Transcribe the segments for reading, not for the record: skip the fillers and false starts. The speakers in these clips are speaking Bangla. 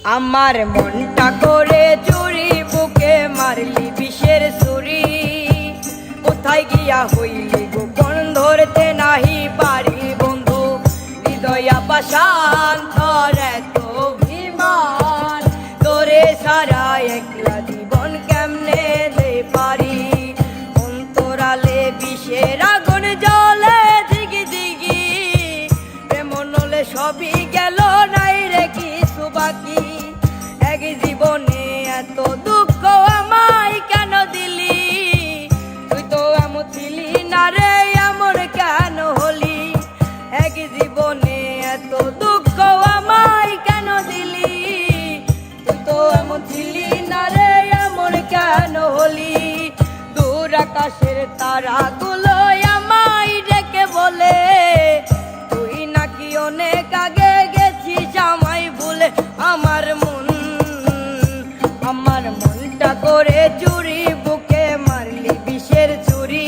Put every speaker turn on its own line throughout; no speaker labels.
আমার মনটা করে চুরি, বুকে মারলি বিষের ছুরি। কোথায় গিয়া হইলি গোপন ধরতে নাহি পারি বন্ধু। হৃদয়া পাষাণ তোর এত অভিমান, তোরে সারা একলা জীবন কেমনে দে পারি। অন্তরালে বিষের আগুন জ্বলে দিগি দিগি, প্রেম নলে সবই গেল নাই রে কিছু বাকি। এক জীবনে এত দুঃখ আমায় কেন দিলি, তুই তো এমন ছিলি না রে এমন কেন হলি। এক জীবনে এত দুঃখ আমায় কেন দিলি, তুই তো এমন ছিলি না রে এমন কেন হলি। দূর আকাশের তারাগুলো আমায় ডেকে বলে, তুই নাকি অনেক আগে গেছিস আমায় ভুলে। আমার মনটা করে চুরি, বুকে মারলি বিষের ছুরি।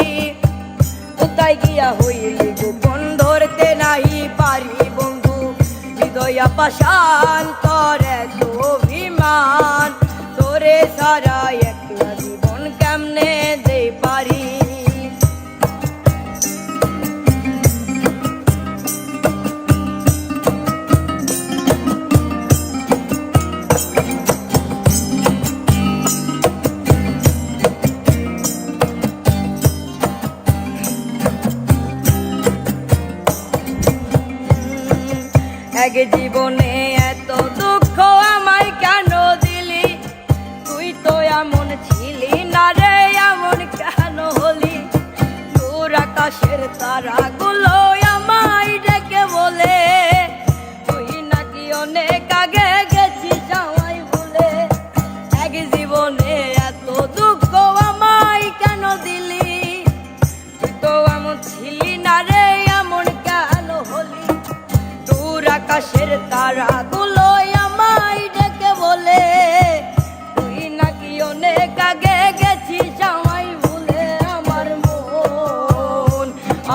কোথায় গিয়া হইলি গোপন ধরতে নাহি পারি বন্ধু। হৃদয়া পাষাণ তোর এত অভিমান, তোরে সারা একলা জীবন কেমনে দে পারি। এক জীবনে এত দুঃখ আমায় কেন দিলি, তুই তো এমন ছিলি না রে এমন কেন হলি। দূর আকাশের তারাগুলো আমায় ডেকে বলে, তুই নাকি অনেক আগে গেছিস আমায় ভুলে। এক জীবনে এত দুঃখ আমায় কেন দিলি, তুই তো এমন ছিলি না রে এমন কেন হলি। আকাশের তারাগুলো আমায় ডেকে বলে, তুই নাকি অনেক আগে গেছিস আমায় ভুলে।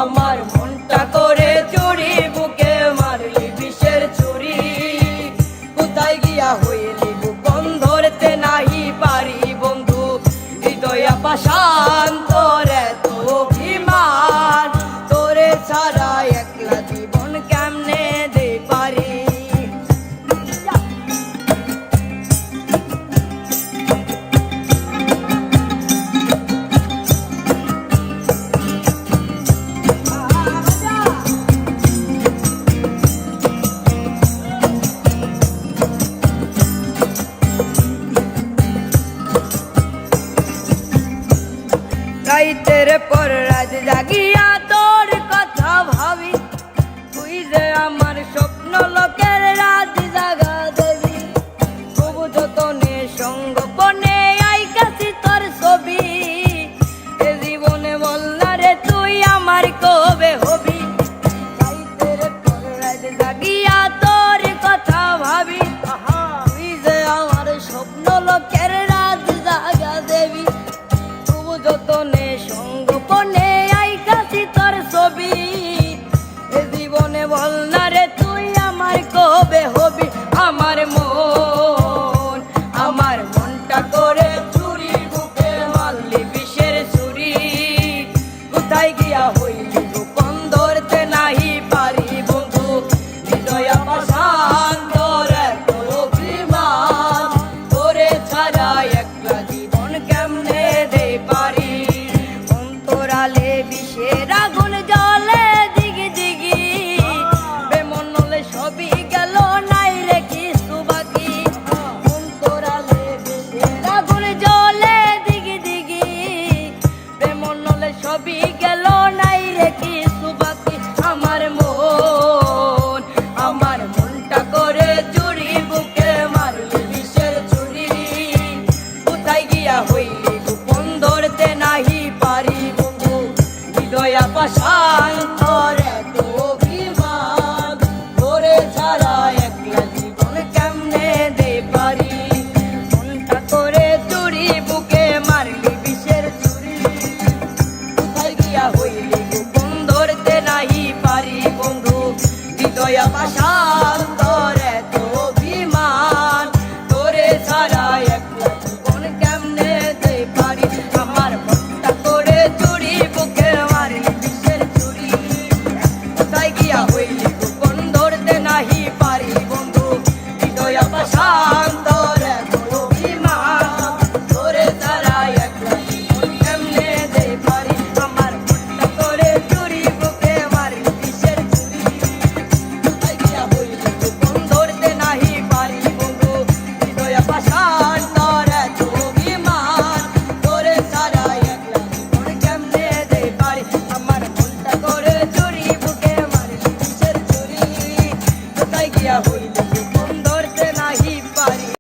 আমার মনটা করে চুরি, বুকে মারলি বিষের ছুরি। কোথায় গিয়া হইলি গোপন ধরতে নাহি পারি বন্ধু। হৃদয়া পাষাণ তোর এত অভিমান, তোরে ছাড়া একলা জীবন কেমনে দে পারি। রাইতের পর রাত জাগিয়া তোর কথা ভাবি, তুই যে আমার স্বপ্ন লোকের রাত জাগা দেবি। তবু যতনে সঙ্গপনে আইকাছি তোর ছবি, এ জীবনে বল না রে তুই আমার কবে হবি। রাইতের পর রাত জাগিয়া তোর কথা ভাবি, তুই যে আমার স্বপ্ন লোকের